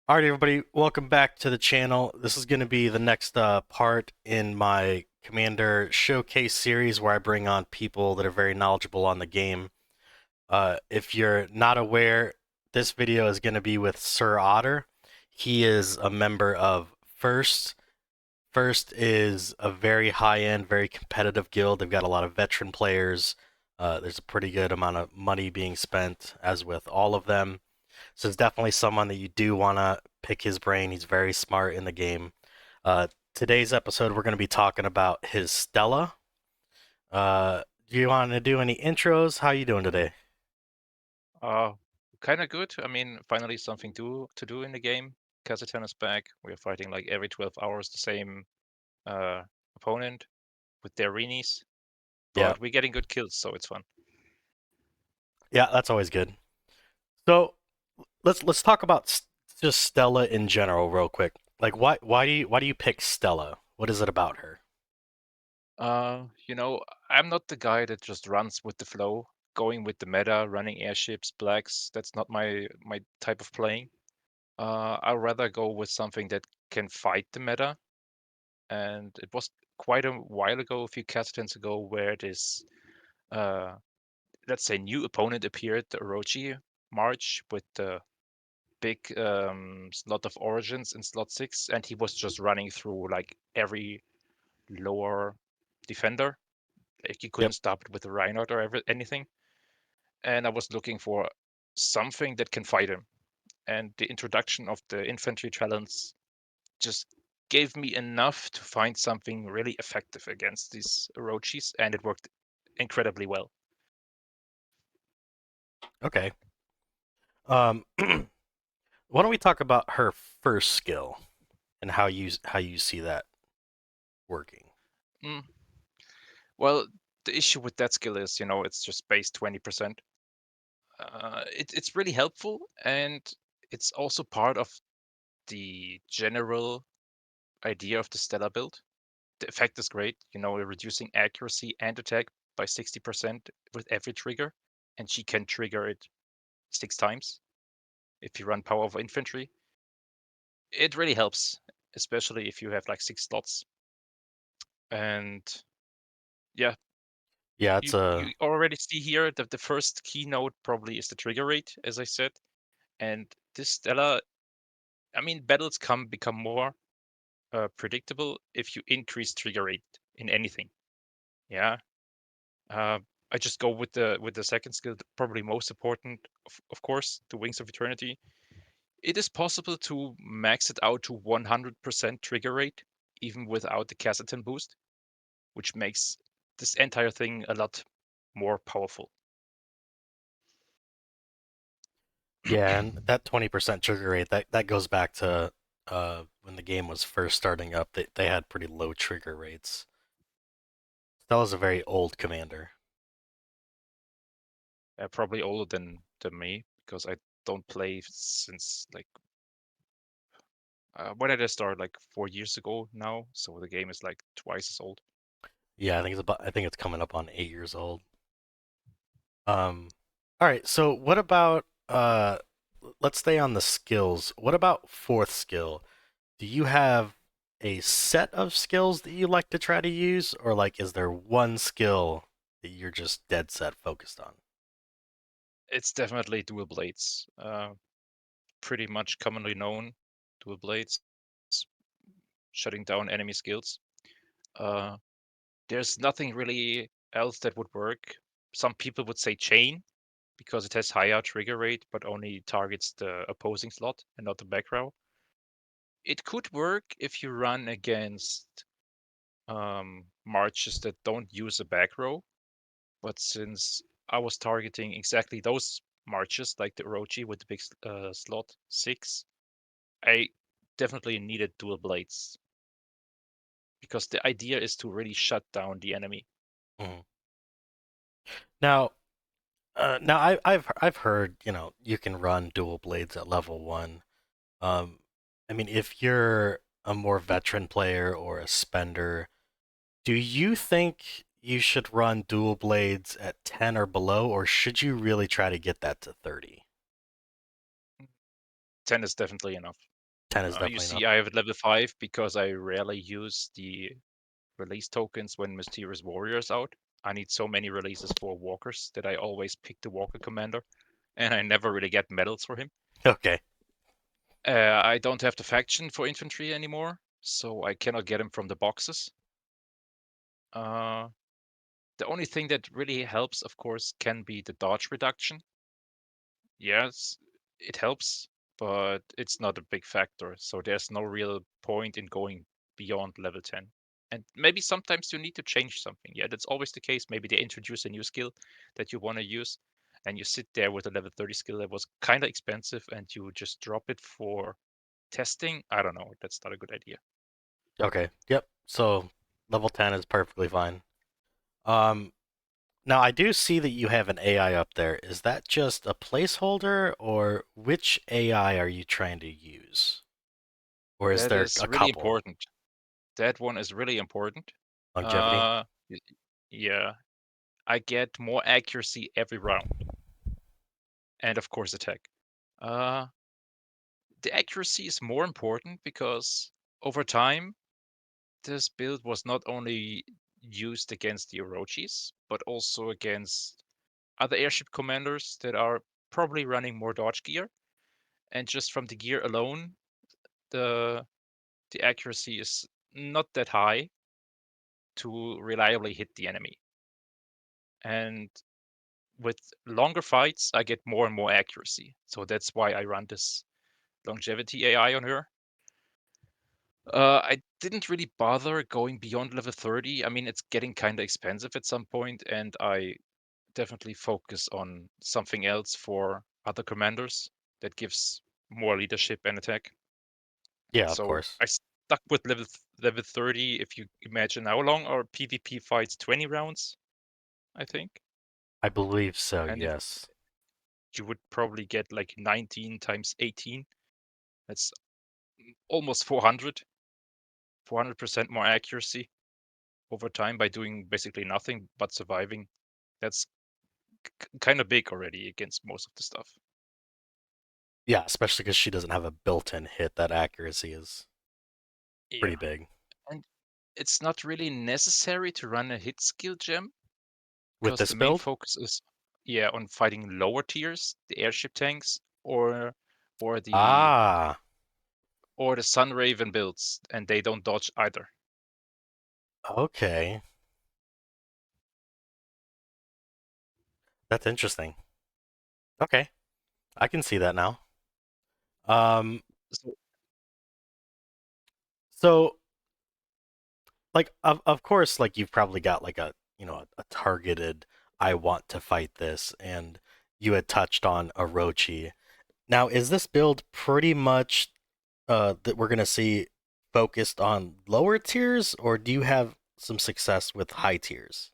All right, everybody, welcome back to the channel. This is going to be the next part in my Commander Showcase series where I bring on people that are very knowledgeable on the game. If you're not aware, this video is going to be with Sir Otter. He is a member of First. First is a very high-end, very competitive guild. They've got a lot of veteran players. There's a pretty good amount of money being spent, as with all of them. So it's definitely someone that you do want to pick his brain. He's very smart in the game. Today's episode, we're going to be talking about his Stella. Do you want to do any intros? How you doing today? Uh, kind of good. I mean, finally something to do in the game. Kazaton is back. We're fighting like every 12 hours the same uh, opponent with their Reenies, Yeah, but we're getting good kills, so it's fun. yeah, that's always good. So let's talk about just Stella in general, real quick. Like, why do you pick Stella? What is it about her? I'm not the guy that just runs with the flow, going with the meta, running airships, blacks. That's not my type of playing. I'd rather go with something that can fight the meta, and it was quite a while ago, a few Kazatons ago, where this uh, let's say new opponent appeared, the Orochi March with the big slot of origins in slot 6, and he was just running through like every lower defender. Like you couldn't Yep. stop it with a Reinhardt or anything. And I was looking for something that can fight him. And the introduction of the infantry talents just gave me enough to find something really effective against these Orochis, and it worked incredibly well. Okay. Why don't we talk about her first skill and how you see that working? Mm. Well, the issue with that skill is, it's just base 20%. It's really helpful, and it's also part of the general idea of the Stella build. The effect is great, reducing accuracy and attack by 60% with every trigger, and she can trigger it 6 times if you run Power of Infantry. It really helps, especially if you have like 6 slots. And yeah, Yeah, it's you a already see here that the first keynote probably is the trigger rate, as I said. And this Stella, I mean, battles become more predictable if you increase trigger rate in anything. Yeah. Uh, I just go with the second skill, probably most important, of course, the Wings of Eternity. It is possible to max it out to 100% trigger rate, even without the Kazatin boost, which makes this entire thing a lot more powerful. Yeah, and that 20% trigger rate, that goes back to when the game was first starting up. They had pretty low trigger rates. That was a very old commander. Probably older than me because I don't play since like when did I start? Like 4 years ago now, so the game is like twice as old. Yeah, I think it's coming up on 8 years old. All right, so what about let's stay on the skills. What about fourth skill? Do you have a set of skills that you like to try to use, or like is there one skill that you're just dead set focused on? It's definitely dual blades. Pretty much commonly known dual blades, shutting down enemy skills. Uh, there's nothing really else that would work. Some people would say chain because it has higher trigger rate but only targets the opposing slot and not the back row. It could work if you run against marches that don't use a back row, but since I was targeting exactly those marches, like the Orochi with the big slot 6, I definitely needed dual blades because the idea is to really shut down the enemy. Mhm. Now, I've heard you can run dual blades at level one. Um, I mean, if you're a more veteran player or a spender, do you think you should run dual blades at 10 or below, or should you really try to get that to 30? 10 is definitely enough. 10 is You definitely enough. see, I have it level 5 because I rarely use the release tokens when Mysterious Warrior is out. I need so many releases for walkers that I always pick the walker commander, and I never really get medals for him. Okay. I don't have the faction for infantry anymore, so I cannot get him from the boxes. Uh, the only thing that really helps, of course, can be the dodge reduction. Yes, it helps, but it's not a big factor, so there's no real point in going beyond level 10. And maybe sometimes you need to change something. Yeah, that's always the case. Maybe they introduce a new skill that you want to use, and you sit there with a level 30 skill that was kind of expensive, and you just drop it for testing. I don't know. That's not a good idea. Okay. Yep. So level 10 is perfectly fine. Um, Now I do see that you have an AI up there. Is that just a placeholder, or which AI are you trying to use? Or is That there is a really couple? important. That one is really important. Longevity? Uh, y- yeah, I get more accuracy every round, and of course attack. Uh, the accuracy is more important because over time, this build was not only used against the Orochis, but also against other airship commanders that are probably running more dodge gear. And just from the gear alone, the the accuracy is not that high to reliably hit the enemy. And with longer fights, I get more and more accuracy. So that's why I run this longevity AI on her. I didn't really bother going beyond level 30. I mean, it's getting kind of expensive at some point, and I definitely focus on something else for other commanders that gives more leadership and attack. Yeah, of So course. I stuck with level 30. If you imagine how long are PvP fights, 20 rounds, I think. I believe so, And if yes. you would probably get like 19 times 18, that's almost 400% more accuracy over time by doing basically nothing but surviving. That's kind of big already against most of the stuff. Yeah, especially because she doesn't have a built-in hit. That accuracy is pretty Yeah. big. And it's not really necessary to run a hit skill gem With because this the main build? focus is yeah on fighting lower tiers, the airship tanks or the Ah, or the Sun Raven builds, and they don't dodge either. okay. That's interesting. Okay, I can see that now. Um, So so like of course, like you've probably got like a targeted I want to fight this, and you had touched on Orochi. Now, is this build pretty much that we're gonna see focused on lower tiers, or do you have some success with high tiers?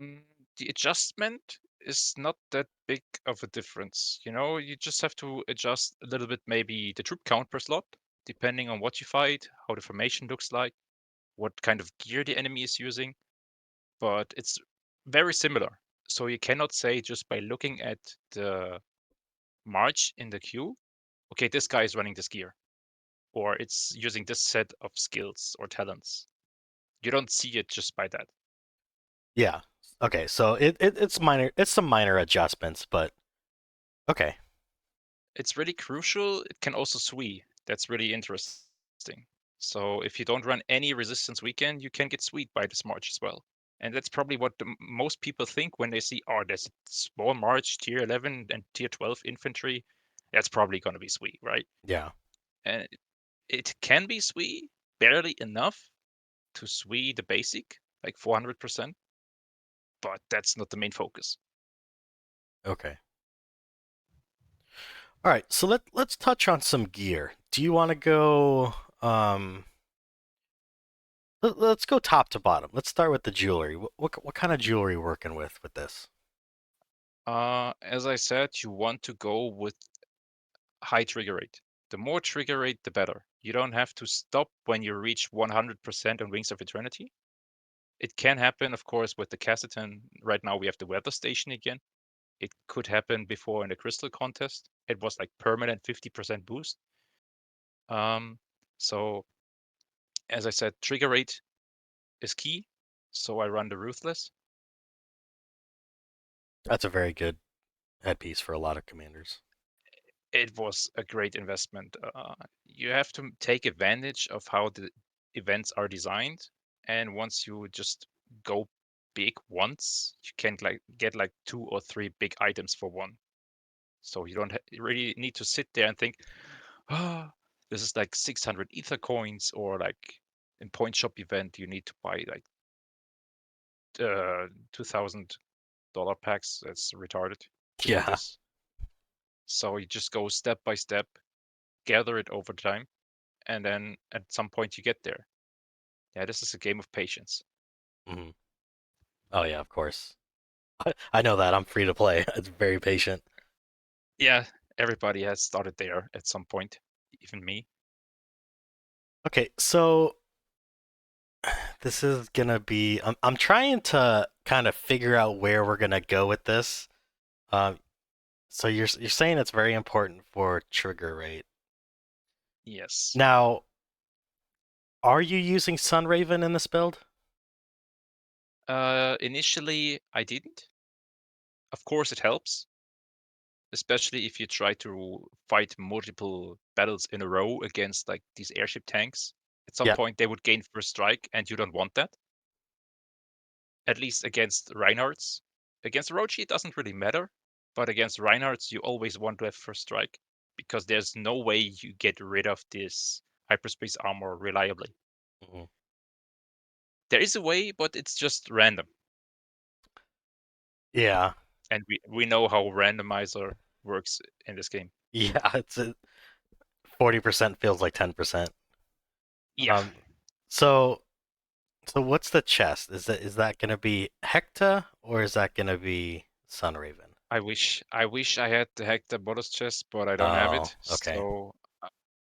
mm, the adjustment is not that big of a difference. You know, you just have to adjust a little bit, maybe the troop count per slot, depending on what you fight, how the formation looks like, what kind of gear the enemy is using. But it's very similar. So you cannot say just by looking at the march in the queue, okay, this guy is running this gear, or it's using this set of skills or talents. You don't see it just by that. Yeah. Okay, so it's minor. It's some minor adjustments, but okay. It's really crucial. It can also sweep. That's really interesting. So if you don't run any resistance weekend, you can get sweet by this march as well. And that's probably what most people think when they see, oh, there's a small march, tier 11 and tier 12 infantry. That's probably going to be sweet, right? Yeah. And it can be sweet, barely enough to sweet the basic, like 400%, but that's not the main focus. Okay. All right. So let's touch on some gear. Do you want to go? Let's go top to bottom. Let's start with the jewelry. What kind of jewelry working with this? As I said, you want to go with high trigger rate. The more trigger rate, the better. You don't have to stop when you reach 100% on Wings of Eternity. It can happen, of course, with the Cassitan. Right now, we have the weather station again. It could happen before in the Crystal contest. It was like permanent 50% boost. Um, so as I said, trigger rate is key. So I run the Ruthless. That's a very good headpiece for a lot of commanders. It was a great investment. You have to take advantage of how the events are designed, and once you just go big once, you can like get like 2 or 3 big items for one. So you don't really need to sit there and think, ah, this is like 600 ether coins, or like in point shop event you need to buy like $2,000 packs. That's retarded to do Yeah. this. So you just go step by step, gather it over time, and then at some point you get there. Yeah, this is a game of patience. Hmm. Oh yeah, of course. I know that. I'm free to play. It's very patient. Yeah, everybody has started there at some point, even me. Okay, so this is gonna be. I'm trying to kind of figure out where we're gonna go with this. Um, so you're saying it's very important for trigger rate. Yes. Now, are you using Sunraven in this build? Initially, I didn't. Of course, it helps, especially if you try to fight multiple battles in a row against like these airship tanks. At some Yeah. point, they would gain first strike, and you don't want that. At least against Reinhardts. Against Rochi, it doesn't really matter, but against Reinhardts, you always want to have first strike because there's no way you get rid of this hyperspace armor reliably. Mhm. There is a way, but it's just random, Yeah. and we know how randomizer works in this game. Yeah. It's 40% feels like 10%. Yeah, Um, so so what's the chest? Is that gonna be Hecta or is that gonna be Sunraven? I wish I had the Hector bonus chest, but I don't have Oh, it. okay. So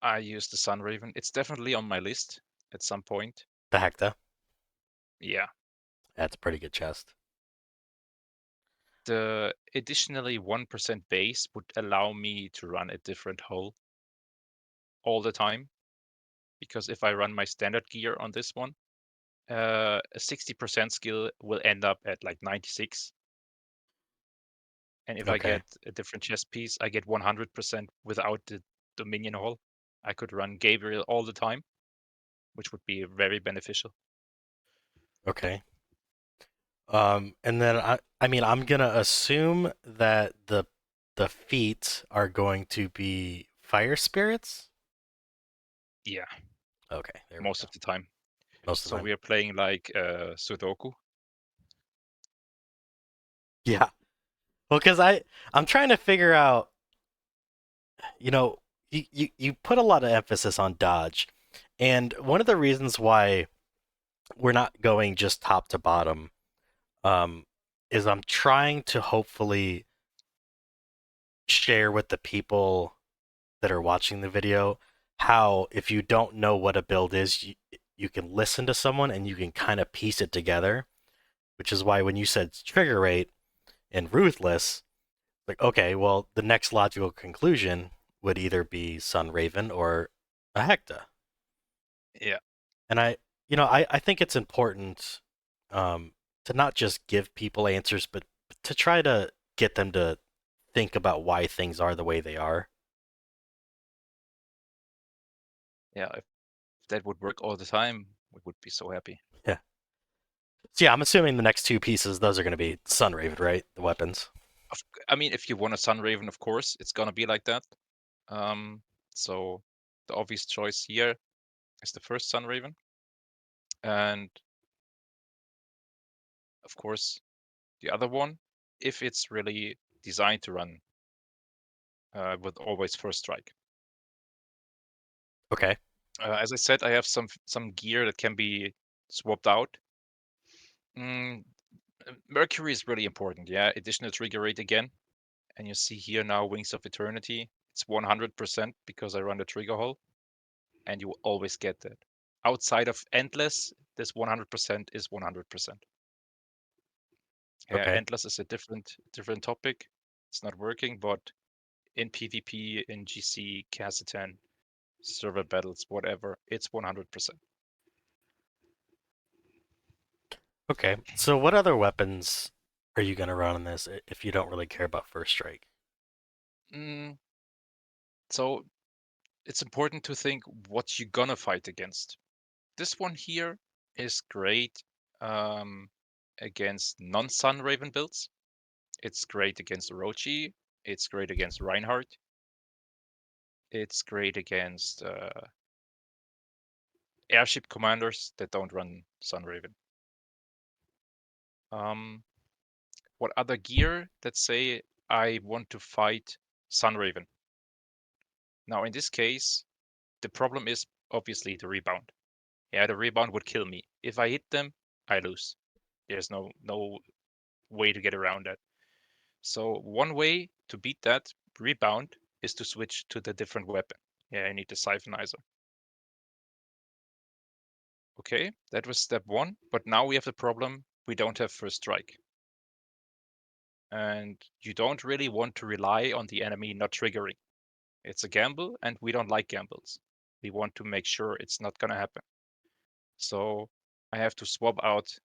I use the Sun Raven. It's definitely on my list at some point. The Hecta. Yeah. That's a pretty good chest. The additionally 1% base would allow me to run a different hull all the time, because if I run my standard gear on this one, a 60% skill will end up at like 96. And if I Okay. get a different chest piece, I get 100% without the Dominion hull. I could run Gabriel all the time, which would be very beneficial. Okay. And then I mean I'm gonna assume that the feet are going to be fire spirits. Yeah, Okay, there we most go. of the time. Most of the So time. we are playing like Sudoku. Yeah. Well, because I'm trying to figure out, you know, you put a lot of emphasis on dodge, and one of the reasons why we're not going just top to bottom, um, is I'm trying to hopefully share with the people that are watching the video how if you don't know what a build is, you can listen to someone and you can kind of piece it together, which is why when you said trigger rate and ruthless, like, okay, well, the next logical conclusion would either be Sun Raven or a Hecta. Yeah, And I think it's important, um, to not just give people answers, but to try to get them to think about why things are the way they are. yeah. If that would work all the time, we would be so happy. Yeah. So yeah, I'm assuming the next two pieces, those are going to be Sun Raven, right? The weapons. I mean, if you want a Sun Raven, of course, it's gonna be like that. Um, so the obvious choice here is the first Sun Raven, and of course the other one, if it's really designed to run with always first strike. Okay. As I said, I have some gear that can be swapped out. Mm, Mercury is really important. Yeah, additional trigger rate again, and you see here now Wings of Eternity. It's 100% because I run the trigger hole, and you will always get that. Outside of Endless, this 100% is 100%. Yeah, Okay. Endless is a different topic. It's not working, but in PvP, in GC, Khazatan, server battles, whatever. It's 100%. Okay, so what other weapons are you gonna run on this if you don't really care about first strike? Mm, so it's important to think what you're gonna fight against. This one here is great um, against non-Sun Raven builds. It's great against Orochi. It's great against Reinhardt. It's great against airship commanders that don't run Sun Raven. Um, what other gear? Let's say I want to fight Sun Raven. Now, in this case, the problem is obviously the rebound. Yeah, the rebound would kill me. If I hit them, I lose. There's no way to get around that. So one way to beat that rebound is to switch to the different weapon. Yeah, I need the siphonizer. Okay, that was step one. But now we have the problem we don't have first strike. And you don't really want to rely on the enemy not triggering. It's a gamble, and we don't like gambles. We want to make sure it's not going to happen. So I have to swap out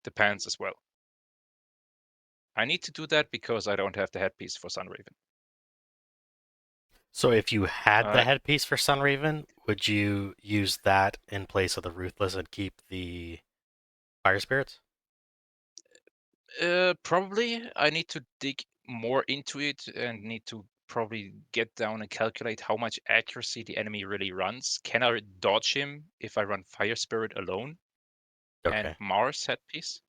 the pants as well. I need to do that because I don't have the headpiece for Sunraven. So if you had the Uh, headpiece for Sunraven, would you use that in place of the Ruthless and keep the Fire Spirits? Probably I need to dig more into it and need to probably get down and calculate how much accuracy the enemy really runs. Can I dodge him if I run Fire Spirit alone and Okay. Mars headpiece?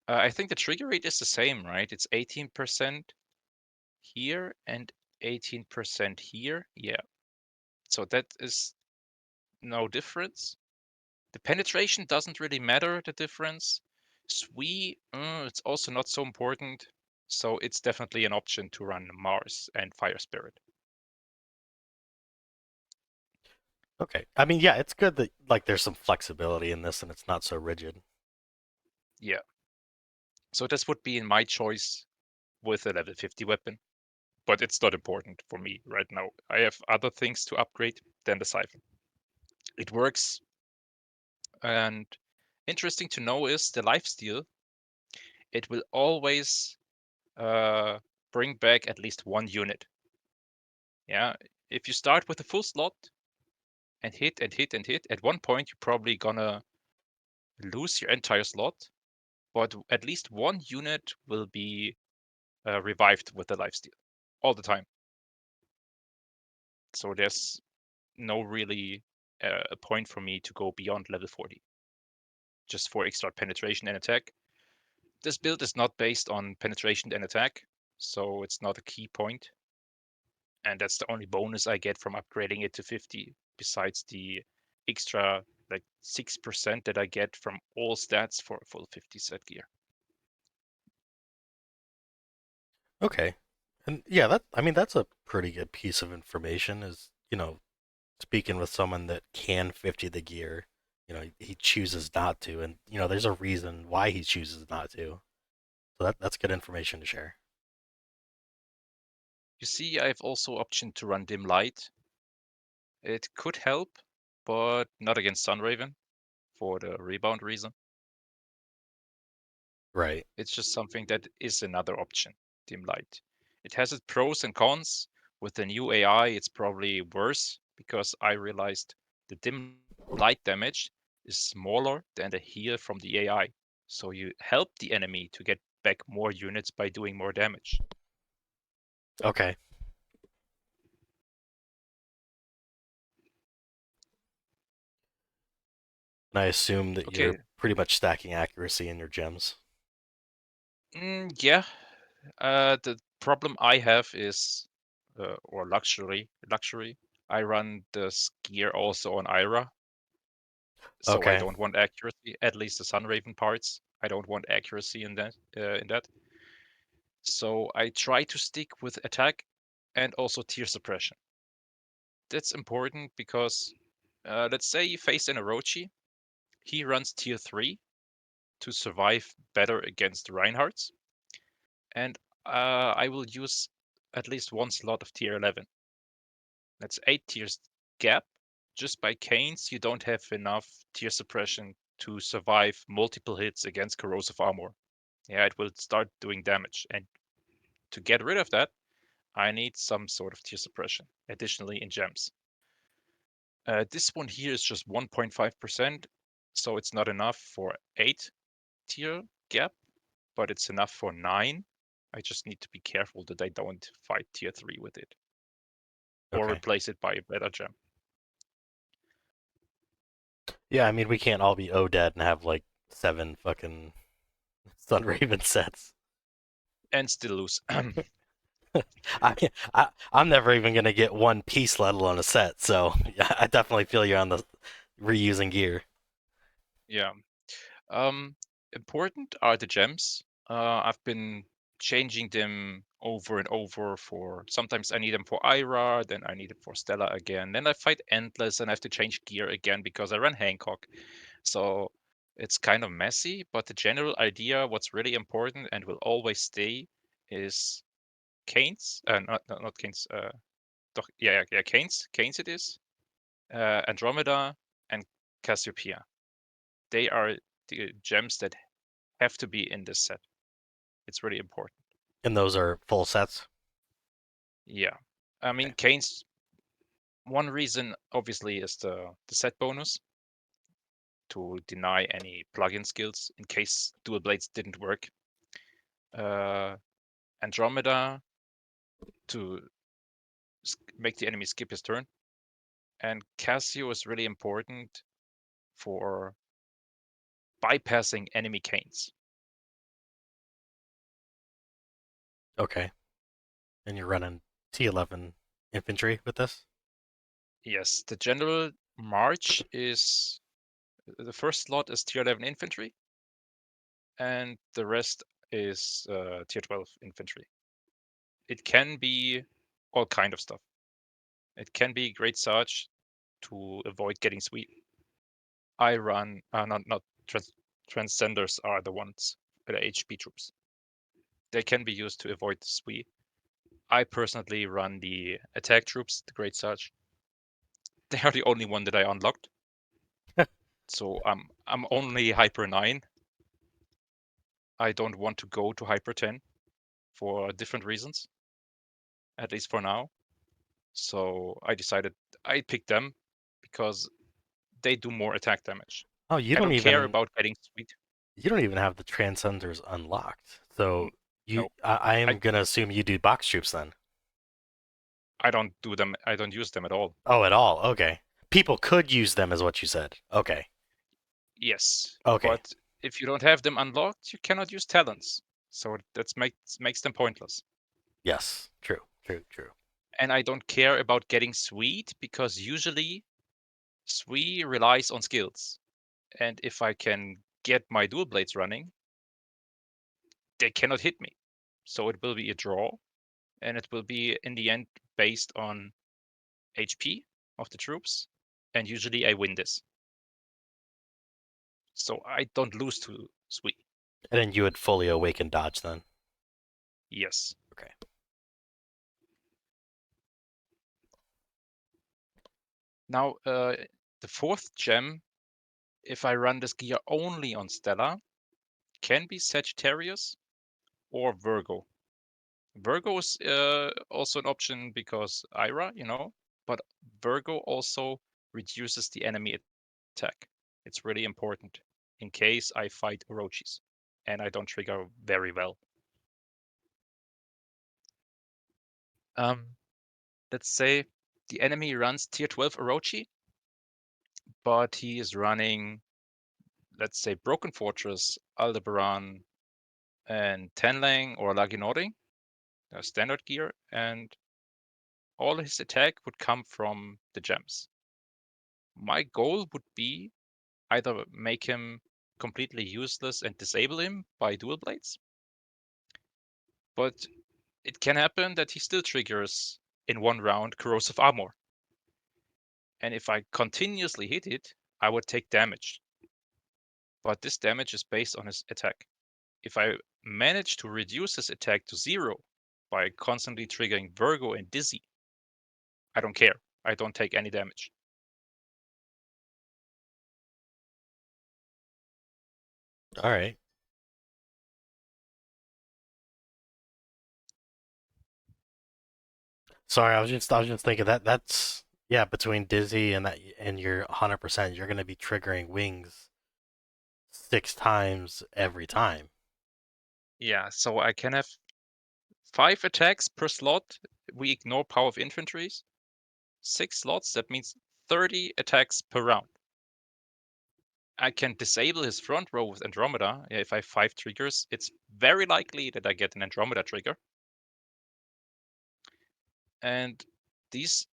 I think the trigger rate is the same, right? It's 18% here and 18% here. Yeah. So that is no difference. The penetration doesn't really matter, the difference. Sui, it's also not so important. So it's definitely an option to run Mars and Fire Spirit. Okay. I mean, yeah, it's good that like there's some flexibility in this and it's not so rigid. Yeah. So this would be in my choice with a level 50 weapon, but it's not important for me right now. I have other things to upgrade than the Siphon. It works, and interesting to know is the lifesteal. It will always uh, bring back at least one unit. Yeah, if you start with a full slot and hit and hit and hit, at one point you're probably gonna lose your entire slot, but at least one unit will be revived with the lifesteal all the time. So there's no really a point for me to go beyond level 40, just for extra penetration and attack. This build is not based on penetration and attack, so it's not a key point. And that's the only bonus I get from upgrading it to 50, besides the extra like 6% that I get from all stats for a full 50 set gear. Okay. And yeah, that I mean that's a pretty good piece of information is, speaking with someone that can 50 the gear, he chooses not to and there's a reason why he chooses not to. So that's good information to share. You see, I have also option to run dim light. It could help, but not against Sunraven for the rebound reason. Right. It's just something that is another option, dim light. It has its pros and cons. With the new AI, it's probably worse because I realized the dim light damage is smaller than the heal from the AI. So you help the enemy to get back more units by doing more damage. Okay. And I assume that you're Okay, pretty much stacking accuracy in your gems. yeah. The problem I have is, or luxury. I run the gear also on Ira, so I Okay. don't want accuracy. At least the Sunraven parts, I don't want accuracy in that. So I try to stick with attack and also tier suppression. That's important because, let's say you face an Orochi, he runs tier 3 to survive better against Reinhardts, and I will use at least one slot of tier 11. That's 8 tiers gap. just by Canes, you don't have enough tier suppression to survive multiple hits against corrosive armor. Yeah, it will start doing damage. And to get rid of that, I need some sort of tier suppression, additionally in gems. This one here is just 1.5%, so it's not enough for 8 tier gap, but it's enough for 9. I just need to be careful that I don't fight tier 3 with it or Okay. replace it by a better gem. Yeah, I mean we can't all be Oded and have like 7 fucking Sun Raven sets. And still lose. I'm never even gonna get one piece, let alone a set. So yeah, I definitely feel you on the reusing gear. Yeah. Important are the gems. I've been changing them over and over for sometimes I need them for Ira, then I need it for Stella again. Then I fight Endless and I have to change gear again because I run Hancock. So it's kind of messy, but the general idea, what's really important and will always stay, is Canes. Not Canes. Yeah, Canes. Canes it is. Andromeda and Cassiopeia. They are the gems that have to be in this set. It's really important. And those are full sets. Yeah. I Okay. mean, Kane's one reason obviously is the set bonus to deny any plugin skills in case dual blades didn't work. Uh, Andromeda to make the enemy skip his turn. And Cassio is really important for bypassing enemy Canes. Okay. And you're running T11 infantry with this. Yes, the general march is the first slot is tier 11 infantry, and the rest is tier 12 infantry. It can be all kind of stuff. It can be great Sarge to avoid getting sweep. I run not transcenders are the ones the HP troops. They can be used to avoid the sweep. I personally run the attack troops, the great Sarge. They are the only one that I unlocked. So I'm only hyper 9. I don't want to go to hyper 10 for different reasons, at least for now. So I decided I picked them because they do more attack damage. Oh, you I don't don't care even about getting sweet. you don't even have the transcenders unlocked. So you, No, I I am gonna assume you do box troops then. I don't do them. I don't use them at all. Oh, at all? Okay. People could use them, is what you said. Okay. Yes, Okay. but if you don't have them unlocked, you cannot use talents. So that makes them pointless. Yes. True. True. True. And I don't care about getting sweet because usually sweet relies on skills. And if I can get my dual blades running, they cannot hit me. So it will be a draw, and it will be in the end based on HP of the troops, and usually I win this. So I don't lose to Sui. And then you would fully awaken dodge then. Yes. Okay. Now, the fourth gem, if I run this gear only on Stella, can be Sagittarius or Virgo. Virgo is also an option because Ira, but Virgo also reduces the enemy attack. It's really important in case I fight Orochis and I don't trigger very well. Um, let's say the enemy runs tier 12 Orochi, but he is running, let's say, Broken Fortress, Aldebaran, and Tenlang or Laginori, standard gear, and all his attack would come from the gems. My goal would be either make him completely useless and disable him by dual blades, but it can happen that he still triggers in one round corrosive armor. And if I continuously hit it, I would take damage. But this damage is based on his attack. If I manage to reduce his attack to 0 by constantly triggering Virgo and Dizzy, I don't care. I don't take any damage. All right. Sorry, I was just thinking that that's yeah, between Dizzy and that and you're 100%, you're gonna be triggering wings 6 times every time. Yeah, so I can have 5 attacks per slot. We ignore power of infantries. 6 slots, that means 30 attacks per round. I can disable his front row with Andromeda. If I have 5 triggers, it's very likely that I get an Andromeda trigger. And these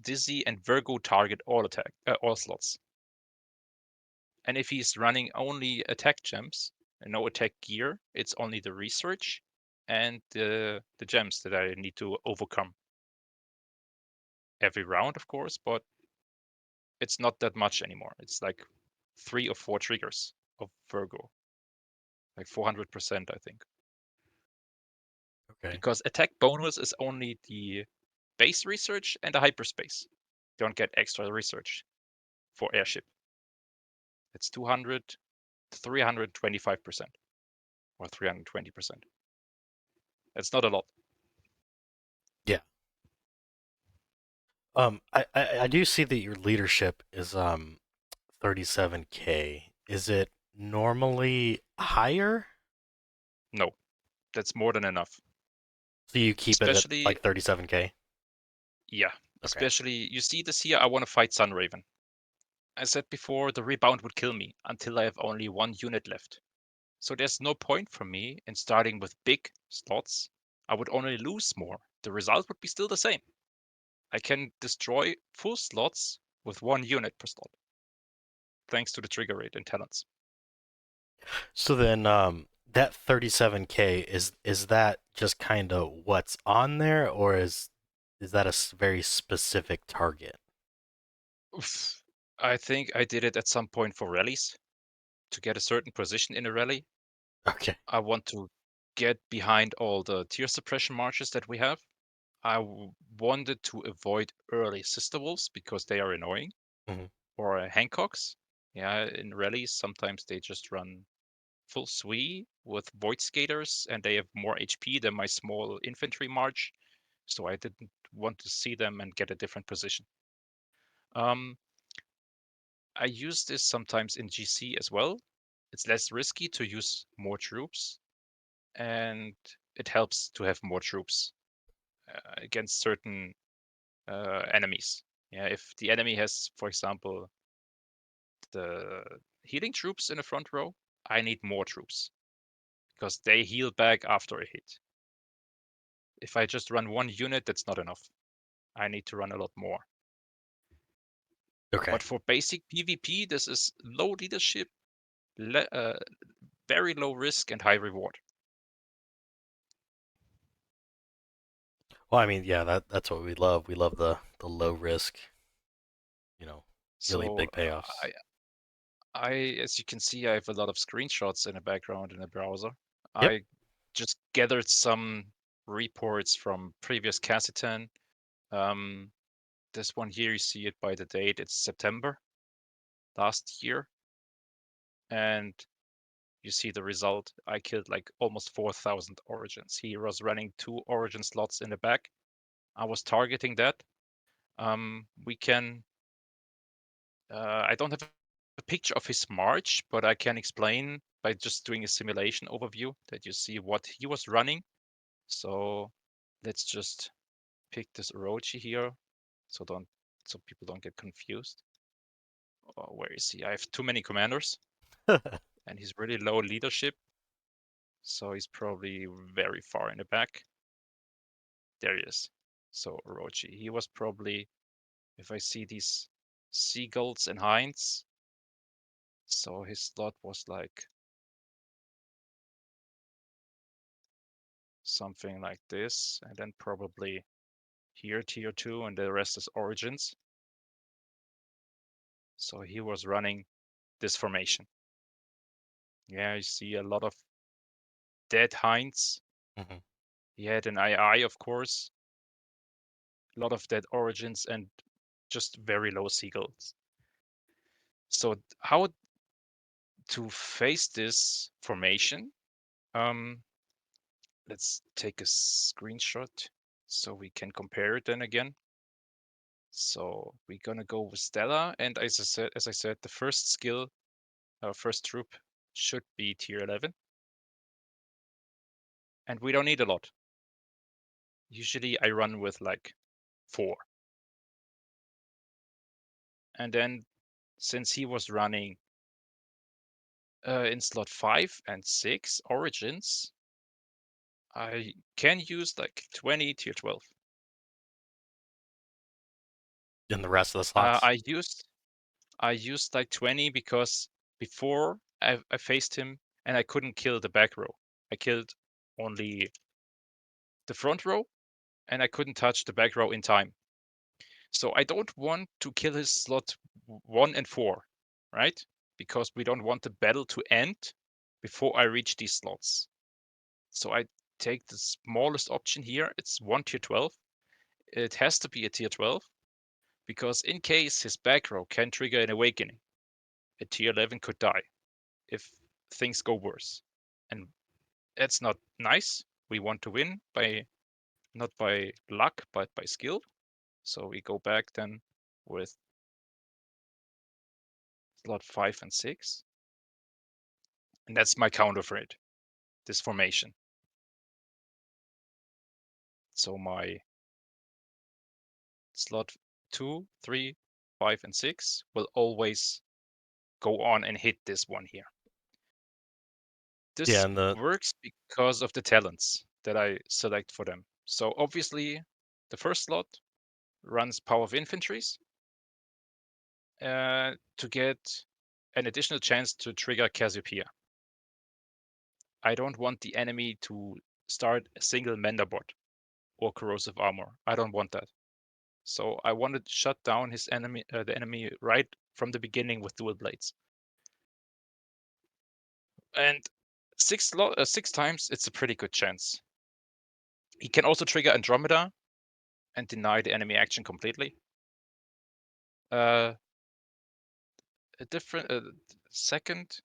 Dizzy and Virgo target all slots. And if he's running only attack gems and no attack gear, it's only the research and the gems that I need to overcome every round, of course, but it's not that much anymore. It's like 3 or 4 triggers of Virgo, like 400%, I think. Okay. Because attack bonus is only the base research and the hyperspace. Don't get extra research for airship. It's 200, 325%, or 320%. It's not a lot. Yeah. I do see that your leadership is 37K. Is it normally higher? No, that's more than enough. So you keep it at Especially, like 37K? yeah, Okay. especially, you see this here, I want to fight Sunraven. I said before, the rebound would kill me until I have only 1 unit left. So there's no point for me in starting with big slots. I would only lose more. The result would be still the same. I can destroy full slots with 1 unit per slot, thanks to the trigger rate and talents. So then that 37K is that just kind of what's on there or is that a very specific target? Oof. I think I did it at some point for rallies to get a certain position in a rally. Okay. I want to get behind all the tier suppression marches that we have. I wanted to avoid early sister wolves because they are annoying, Hmm. or Hancocks. Yeah, in rallies sometimes they just run full SWE with void skaters and they have more HP than my small infantry march, so I didn't want to see them and get a different position. Um, I use this sometimes in GC as well. It's less risky to use more troops, and it helps to have more troops against certain enemies. Yeah, if the enemy has, for example, the healing troops in the front row, I need more troops because they heal back after a hit. If I just run 1 unit, that's not enough. I need to run a lot more. Okay. But for basic PvP, this is low leadership, very low risk, and high reward. Well, I mean, yeah, that's what we love. We love the low risk, you know, really So big payoffs. as you can see, I have a lot of screenshots in the background in the browser. Yep. I just gathered some reports from previous Cassitan. Um, this one here, you see it by the date. It's September last year, and you see the result. I killed like almost 4,000 origins. He was running 2 origin slots in the back. I was targeting that. We can. I don't have a picture of his march, but I can explain by just doing a simulation overview that you see what he was running. So let's just pick this Orochi here, so people don't get confused. Oh, where is he? I have too many commanders, and he's really low leadership, so he's probably very far in the back. There he is. So Orochi, he was probably, if I see these seagulls and hinds, so his slot was like something like this, and then probably here tier 2, and the rest is origins. So he was running this formation. Yeah, you see a lot of dead hinds. Hmm. He had an II, of course, a lot of dead origins, and just very low seagulls. So how to face this formation, let's take a screenshot so we can compare it then again. So we're gonna go with Stella, and as I said, the first skill, first troop should be tier 11, and we don't need a lot. Usually I run with like 4, and then since he was running in slot 5 and 6 origins, I can use like 20 tier 12. In the rest of the slots. I used like 20 because before I faced him and I couldn't kill the back row. I killed only the front row and I couldn't touch the back row in time. So I don't want to kill his slot 1 and 4, right? Because we don't want the battle to end before I reach these slots. So I take the smallest option here. It's 1 tier 12. It has to be a tier 12 because in case his back row can trigger an awakening, a tier 11 could die if things go worse. And that's not nice. We want to win by not by luck, but by skill. So we go back then with slot 5 and 6. And that's my counter for it, this formation. So my slot 2, 3, 5, and 6 will always go on and hit this one here. Yeah, This and the works because of the talents that I select for them. So obviously, the first slot runs Power of Infantries to get an additional chance to trigger Cassiopeia. I don't want the enemy to start a single Mender bot or corrosive armor. I don't want that. So I wanted to shut down his enemy, the enemy, right from the beginning with dual blades. And 6 times, it's a pretty good chance. He can also trigger Andromeda and deny the enemy action completely. A different second,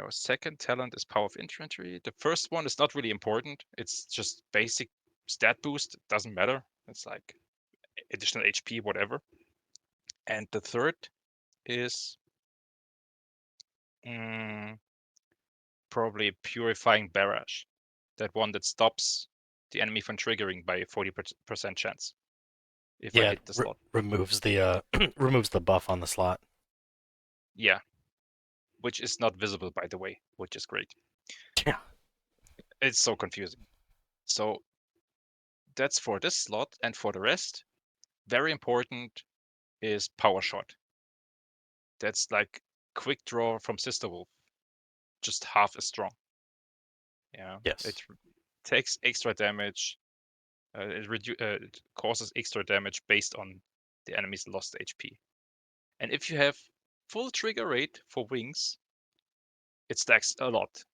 second talent is Power of Infantry. The first one is not really important. It's just basic stat boost. It doesn't matter. It's like additional HP, whatever. And the third is probably Purifying Barrage. That one that stops the enemy from triggering by 40% chance if I yeah, hit the slot. removes the removes the buff on the slot. Yeah, which is not visible, by the way, which is great. Yeah. It's so confusing. So that's for this slot, and for the rest, very important is Power Shot. That's like quick draw from Sister Wolf, just half as strong. Yeah, Yes. it takes extra damage. It causes extra damage based on the enemy's lost HP. And if you have full trigger rate for wings, it stacks a lot.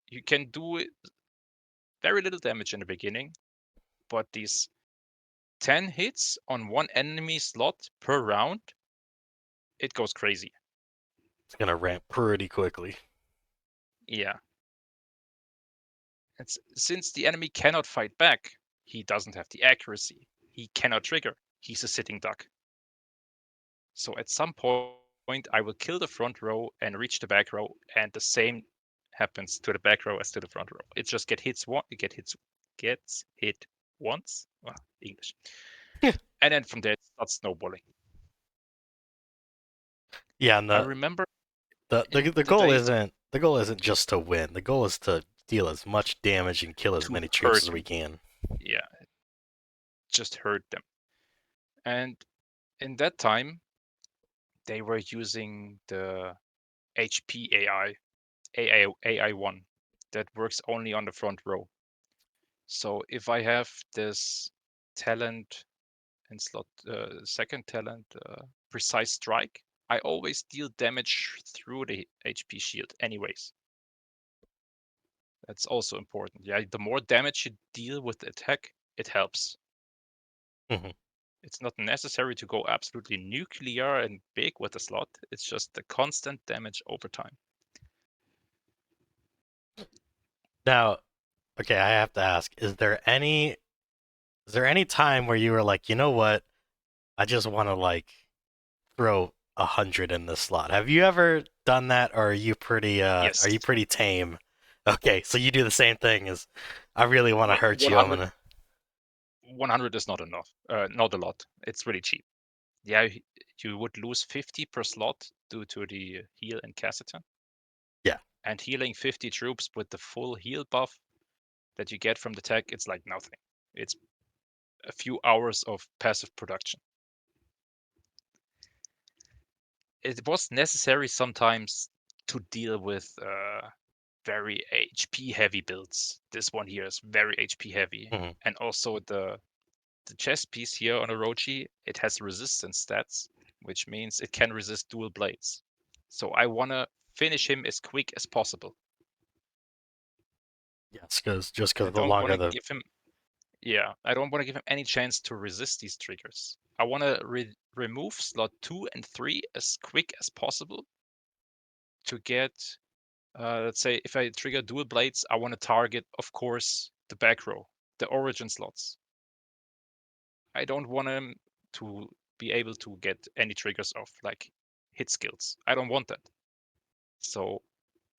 You can do very little damage in the beginning, but these 10 hits on one enemy slot per round, it goes crazy. It's gonna ramp pretty quickly. Yeah. Since the enemy cannot fight back, he doesn't have the accuracy. He cannot trigger. He's a sitting duck. So at some point, I will kill the front row and reach the back row, and the same happens to the back row as to the front row. It just gets hit once. Well, English. And then from there it starts snowballing. Yeah, and I remember in the the goal days isn't just to win. The goal is to deal as much damage and kill as to many troops hurt as we them. can. Yeah, just hurt them. And in that time, they were using the HP AI1 that works only on the front row. So if I have this talent and slot, second talent, precise strike, I always deal damage through the HP shield anyways. That's also important. Yeah, the more damage you deal with the attack, it helps. Mhm. It's not necessary to go absolutely nuclear and big with the slot. It's just the constant damage over time. Now, okay, I have to ask: is there any time where you were like, you know what, I just want to like throw 100 in this slot? Have you ever done that, or Yes, are you pretty tame? Okay, so you do the same thing as I really want to well, hurt you. I'm gonna 100 is not enough. Not a lot. It's really cheap. Yeah, you would lose 50 per slot due to the heal and Cassitan. yeah. And healing 50 troops with the full heal buff that you get from the tech, it's like nothing. It's a few hours of passive production. It was necessary sometimes to deal with very HP heavy builds. This one here is very HP heavy. Mhm. And also the chest piece here on Orochi, it has resistance stats, which means it can resist dual blades. So I want to finish him as quick as possible. Yes, because I the don't want longer to the give him, yeah, I don't want to give him any chance to resist these triggers. I want to remove slot 2 and 3 as quick as possible to get, let's say, if I trigger dual blades, I want to target, of course, the back row, the origin slots. I don't want him to be able to get any triggers of like hit skills. I don't want that. So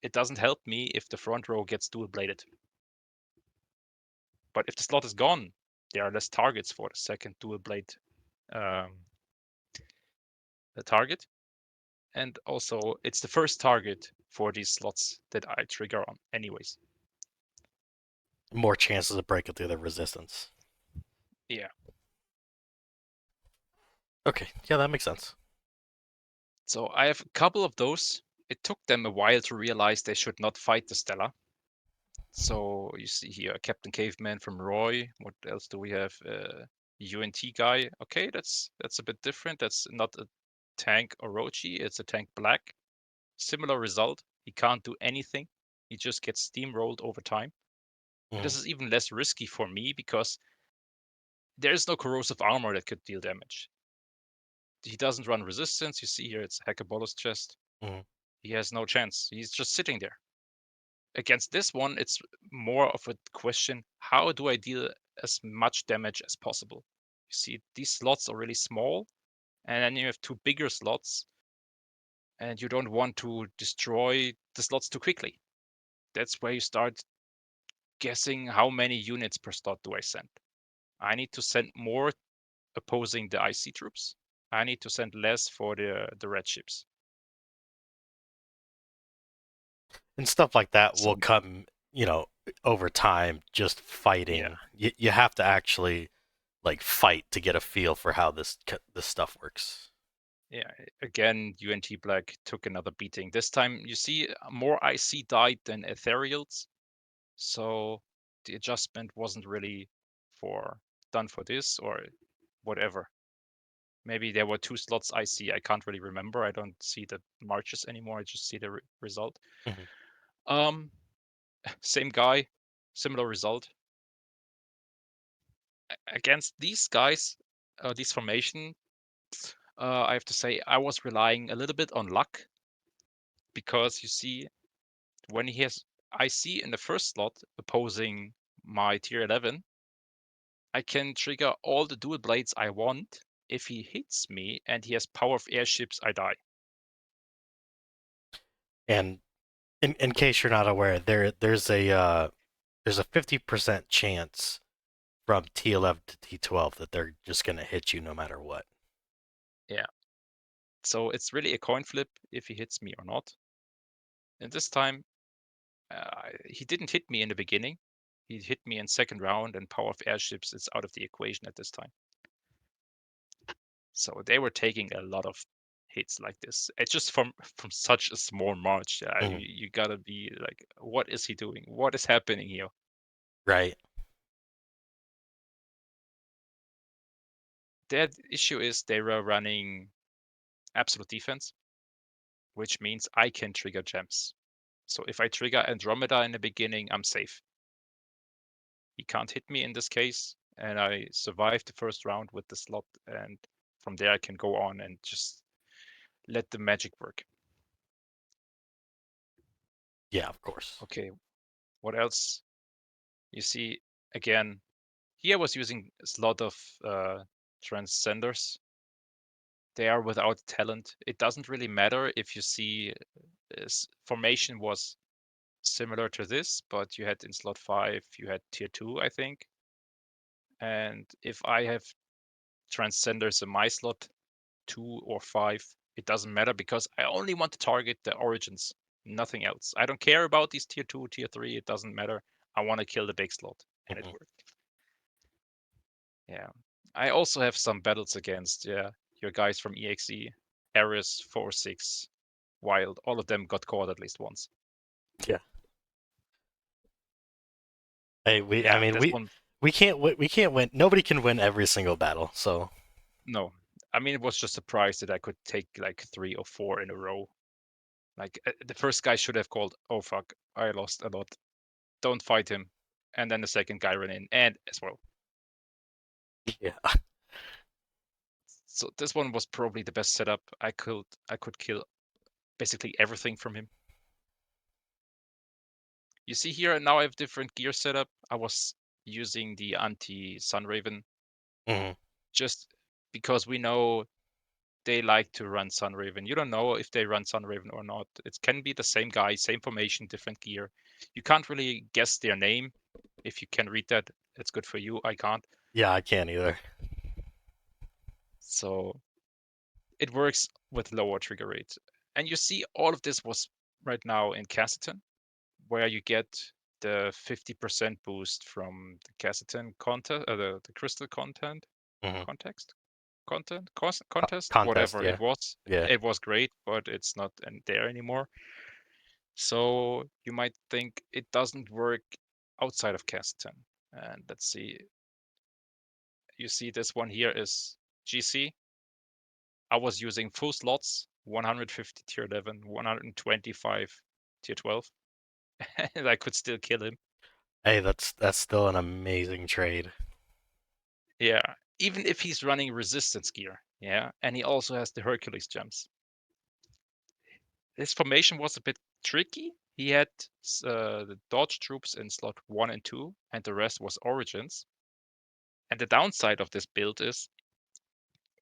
it doesn't help me if the front row gets dual bladed. But if the slot is gone, there are less targets for the second dual blade um, target. And also, it's the first target for these slots that I trigger on, anyways. more chances of breaking through the resistance. Yeah. Okay, yeah, that makes sense. So I have a couple of those. It took them a while to realize they should not fight the Stella. So you see here Captain Caveman from Roy. What else do we have? UNT guy. Okay, that's a bit different. That's not a tank Orochi. It's a tank black. Similar result. He can't do anything. He just gets steamrolled over time. And Mhm. this is even less risky for me because there is no corrosive armor that could deal damage. He doesn't run resistance. You see here it's Hackabolus chest. Mhm. He has no chance. He's just sitting there. Against this one, it's more of a question, how do I deal as much damage as possible? You see, these slots are really small, and then you have two bigger slots, and you don't want to destroy the slots too quickly. That's where you start guessing how many units per slot do I send. I need to send more opposing the IC troops. I need to send less for the red ships. And stuff like that will So come, over time. Just yeah, fighting, you have to actually like fight to get a feel for how this stuff works. yeah. Again, UNT Black took another beating. This time, you see, more IC died than Ethereals, so the adjustment wasn't really for done for this or whatever. Maybe there were two slots IC. I can't really remember. I don't see the marches anymore. I just see the result. Mhm. Um, same guy, similar result. Against these guys, this formation, I have to say I was relying a little bit on luck because you see, when he has IC in the first slot opposing my tier 11, I can trigger all the dual blades I want. If he hits me and he has power of airships, I die. And in case you're not aware, there's a 50% chance from T11 to T12 that they're just gonna hit you no matter what. Yeah. So it's really a coin flip if he hits me or not. And this time, he didn't hit me in the beginning. He hit me in second round, and power of airships is out of the equation at this time. So they were taking a lot of hits like this. It's just from such a small march. Mhm. You gotta be like, what is he doing? What is happening here? Right. Their issue is they were running absolute defense, which means I can trigger gems. So if I trigger Andromeda in the beginning, I'm safe. He can't hit me in this case, and I survived the first round with the slot, and from there I can go on and just let the magic work. Yeah, of course. Okay, what else? You see, again, here I was using a slot of transcenders. They are without talent. It doesn't really matter if you see formation was similar to this, but you had in slot 5, you had tier 2, I think. And if I have transcenders in my slot 2 or 5, it doesn't matter because I only want to target the origins, nothing else. I don't care about these tier 2, tier 3, it doesn't matter. I want to kill the big slot, and it Hmm. worked. Yeah. I also have some battles against your guys from EXE, Ares, 4-6, Wild. All of them got caught at least once. Yeah. Hey, I Yeah, mean, this one, we can't we can't win. Nobody can win every single battle. So no. I mean, it was just surprised that I could take like 3 or 4 in a row. Like the first guy should have called, "Oh fuck, I lost a lot. Don't fight him." And then the second guy ran in, and as well. yeah. So this one was probably the best setup. I could kill basically everything from him. You see here now I have different gear setup. I was using the anti Sunraven Hmm. just because we know they like to run Sunraven. You don't know if they run Sunraven or not. It can be the same guy, same formation, different gear. You can't really guess their name. If you can read that, it's good for you. I can't. Yeah, I can't either. So it works with lower trigger rate. And you see all of this was right now in Cassiton, where you get the 50% boost from the Cassiton contest, the crystal content, Hmm. context, contest, Contest, whatever it yeah, was. yeah. It was great, but it's not there anymore. So you might think it doesn't work outside of Cassiton. And let's see. You see this one here is GC. I was using full slots, 150 tier 11, 125 tier 12, and I could still kill him. Hey, that's still an amazing trade. Yeah, even if he's running resistance gear. Yeah, and he also has the Hercules gems. His formation was a bit tricky. He had the dodge troops in slot 1 and 2, and the rest was origins. And the downside of this build is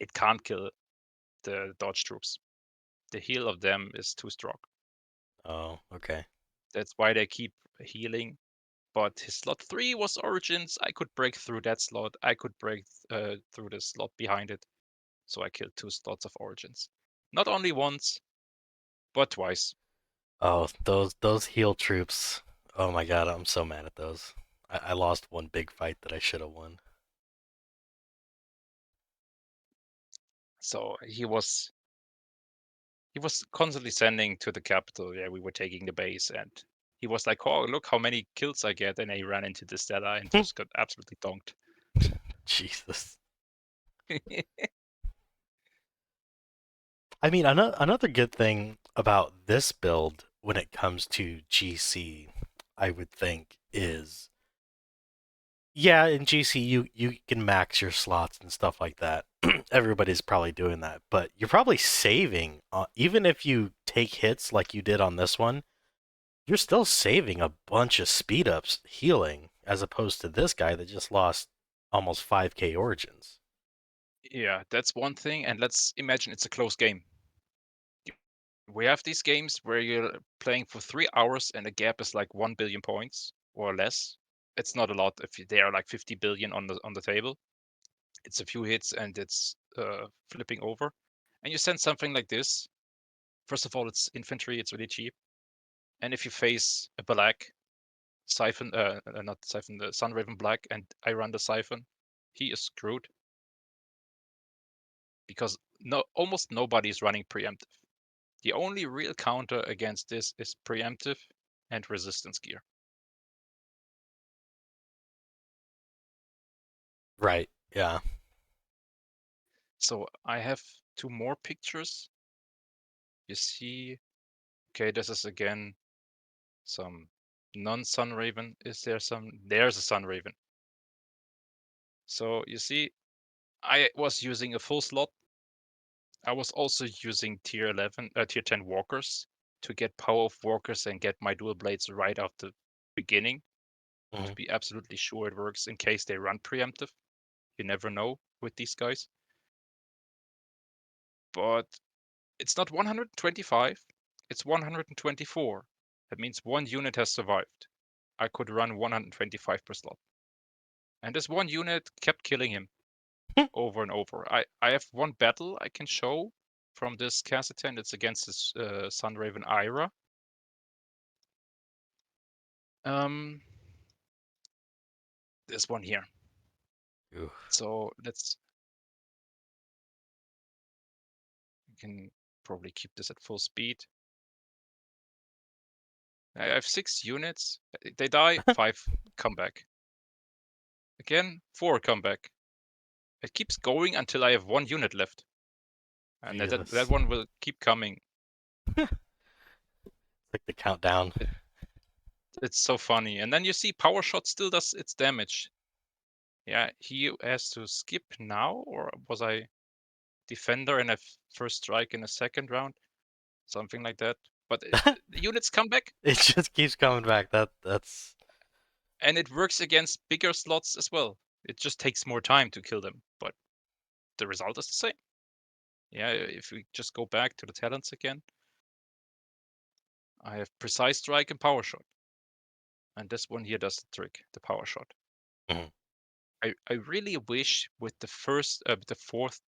it can't kill the dodge troops. The heal of them is too strong. Oh, okay. That's why they keep healing. But his slot 3 was origins. I could break through that slot. I could break through the slot behind it. So I killed 2 slots of origins. Not only once, but twice. Oh, those heal troops. Oh my god, I'm so mad at those. I lost one big fight that I should have won. So he was constantly sending to the capital. Yeah, we were taking the base, and he was like, "Oh, look how many kills I get!" And he ran into the Stella and just got absolutely donked. Jesus. I mean, another good thing about this build when it comes to GC, I would think, is yeah, in GC you can max your slots and stuff like that. Everybody's probably doing that, but you're probably saving even if you take hits like you did on this one, you're still saving a bunch of speed ups healing as opposed to this guy that just lost almost 5k origins. Yeah, that's one thing. And let's imagine it's a close game. We have these games where you're playing for 3 hours and the gap is like 1 billion points or less. It's not a lot if there are like 50 billion on the table. It's a few hits and it's flipping over. And you send something like this. First of all, it's infantry. It's really cheap. And if you face a black siphon, not siphon, the Sunraven black, and I run the siphon, he is screwed because almost nobody is running preemptive. The only real counter against this is preemptive and resistance gear. Right. Yeah. So I have 2 more pictures. You see, okay, this is again some non-Sunraven. Is there some? There's a Sunraven. So you see, I was using a full slot. I was also using tier 10 walkers to get power of walkers and get my dual blades right off the beginning to Mhm. be absolutely sure it works in case they run preemptive. You never know with these guys. But it's not 125, it's 124. That means one unit has survived. I could run 125 per slot. And this one unit kept killing him over and over. I have one battle I can show from this Cassitan. It's against this Sunraven Ira. Um, this one here. Ooh. So we can probably keep this at full speed. I have 6 units. They die, 5 come back. Again, 4 come back. It keeps going until I have 1 unit left. And that Jesus. one will keep coming. Like the countdown. It, it's so funny. And then you see Power Shot still does its damage. Yeah, he has to skip now, or was I defender and a first strike in a second round? Something like that. But the units come back, It just keeps coming back. That's and it works against bigger slots as well. It just takes more time to kill them, but the result is the same. Yeah, if we just go back to the talents again, I have precise strike and power shot. And this one here does the trick, the power shot. Mhm. I really wish with the fourth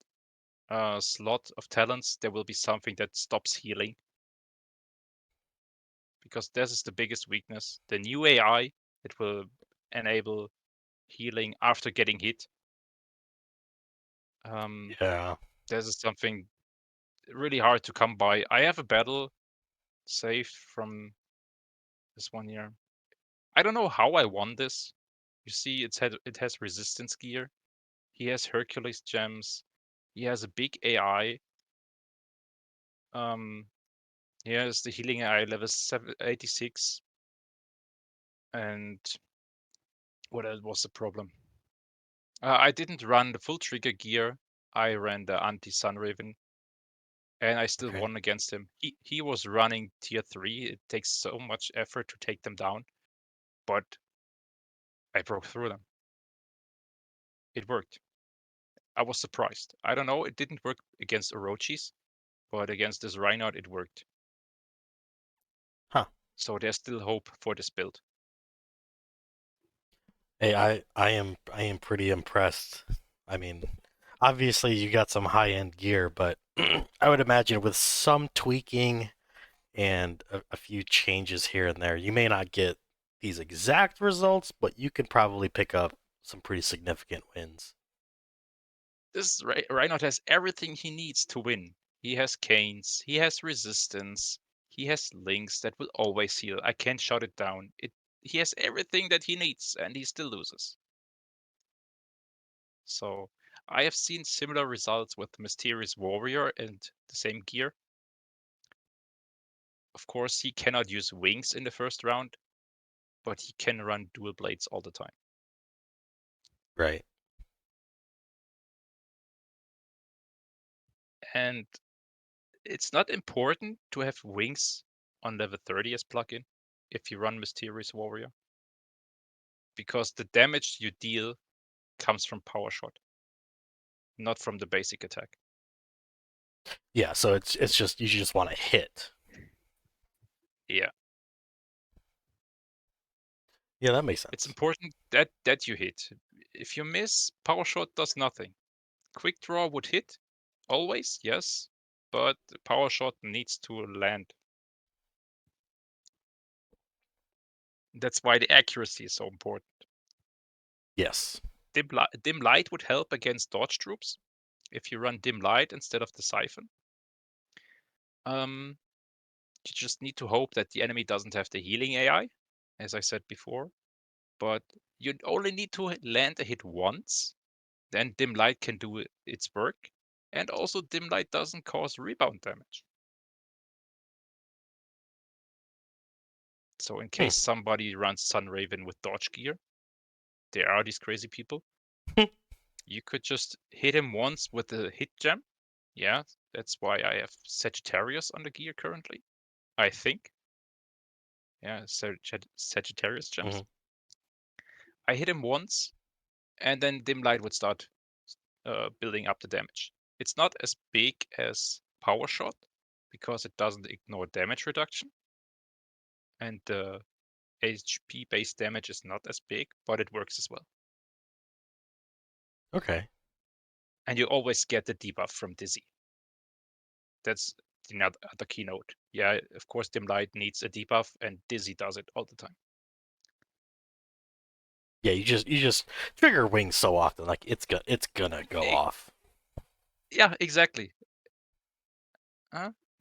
slot of talents, there will be something that stops healing, because this is the biggest weakness. The new AI, it will enable healing after getting hit. Yeah. This is something really hard to come by. I have a battle saved from this one here. I don't know how I won this. You see, it has resistance gear. He has Hercules gems. He has a big AI. Um, he has the healing AI level 86. And what else was the problem? I didn't run the full trigger gear. I ran the anti-Sunraven, and I still Okay. won against him. He was running tier 3. It takes so much effort to take them down, but I broke through them. It worked. I was surprised. I don't know, it didn't work against Orochis, but against this Reinhardt it worked. Huh. So there's still hope for this build. Hey, I am pretty impressed. I mean, obviously you got some high-end gear, but I would imagine with some tweaking and a few changes here and there, you may not get these exact results, but you can probably pick up some pretty significant wins. This Reinhardt has everything he needs to win. He has canes, he has resistance, he has links that will always heal. I can't shut it down. He has everything that he needs, and he still loses. So I have seen similar results with Mysterious Warrior and the same gear. Of course, he cannot use wings in the first round, but he can run dual blades all the time. Right. And it's not important to have wings on level 30 as plugin if you run Mysterious Warrior, because the damage you deal comes from power shot, not from the basic attack. Yeah, so it's just you just want to hit. Yeah, Yeah, that makes it's sense. important that you hit. If you miss, power shot does nothing. Quick draw would hit, always, yes, but power shot needs to land. That's why the accuracy is so important. Yes. Dim light would help against dodge troops if you run dim light instead of the siphon. Um, you just need to hope that the enemy doesn't have the healing AI, as I said before. But you only need to land a hit once, then dim light can do its work, and also dim light doesn't cause rebound damage. So in Hmm. case somebody runs Sunraven with dodge gear, there are these crazy people. You could just hit him once with a hit gem. Yeah, that's why I have Sagittarius on the gear currently, I think. Yeah, Sagittarius gems. Hmm. I hit him once, and then Dim Light would start building up the damage. It's not as big as Power Shot because it doesn't ignore damage reduction, and the HP based damage is not as big, but it works as well. Okay. And you always get the debuff from Dizzy. That's the other keynote. Yeah, of course, Dim Light needs a debuff, and Dizzy does it all the time. Yeah, you just trigger wings so often, like it's gonna go Eh, off. yeah, exactly.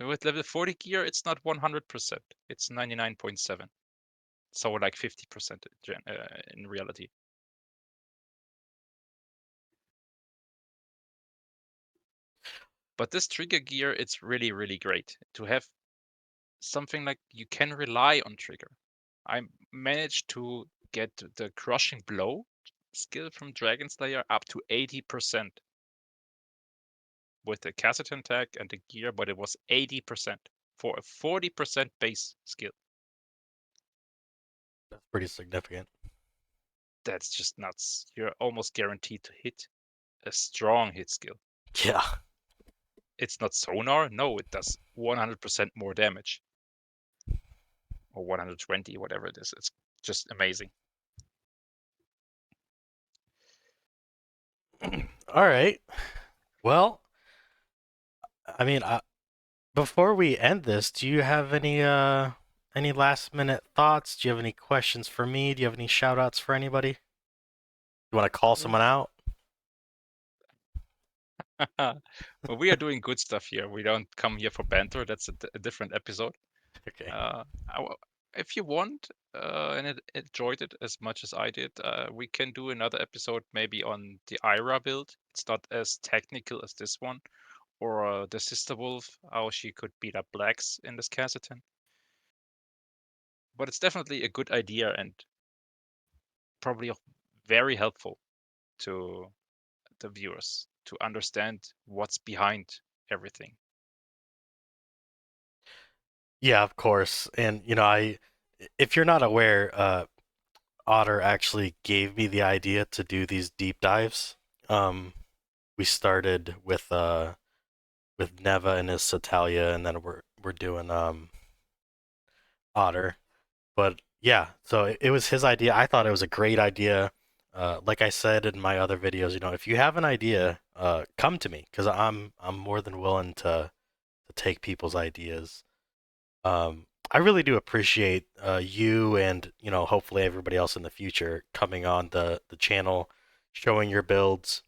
With level 40 gear, it's not 100%. It's 99.7. So like 50% in reality. But this trigger gear, it's really, really great to have something like you can rely on trigger. I managed to get the crushing blow skill from Dragon Slayer up to 80% with the Cassitan attack and the gear, but it was 80% for a 40% base skill. That's pretty significant. That's just nuts. You're almost guaranteed to hit a strong hit skill. Yeah. It's not sonar, no, it does 100% more damage or 120, whatever it is. It's just amazing. All right. Well, I mean, before we end this, do you have any last minute thoughts? Do you have any questions for me? Do you have any shout outs for anybody? You want to call someone out? Well, we are doing good stuff here. We don't come here for banter. That's a different episode. Okay. Uh, if you want and enjoyed it as much as I did, we can do another episode maybe on the Ira build. It's not as technical as this one, or the Sister Wolf, how she could beat up blacks in this Cassitan. But it's definitely a good idea and probably very helpful to the viewers to understand what's behind everything. Yeah, of course. And if you're not aware, Otter actually gave me the idea to do these deep dives. Um, we started with Neva and his Satalia, and then we're doing Otter. But yeah, so it was his idea. I thought it was a great idea. Like I said in my other videos, if you have an idea, come to me because I'm more than willing to take people's ideas. I really do appreciate you and hopefully everybody else in the future coming on the channel, showing your builds,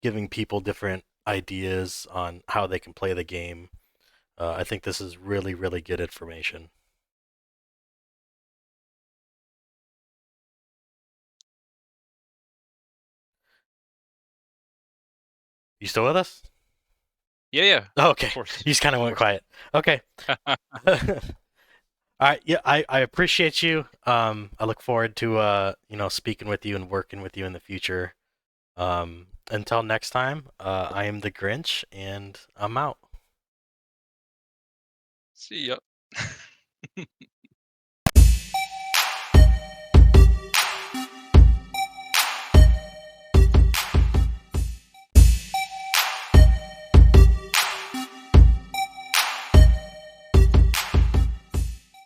giving people different ideas on how they can play the game. I think this is really really good information. You still with us? Yeah, yeah, Oh, of okay, course, you just kind of of went course. quiet. Okay. All right. Yeah, I appreciate you. I look forward to speaking with you and working with you in the future. Until next time, I am the Grinch, and I'm out. See ya.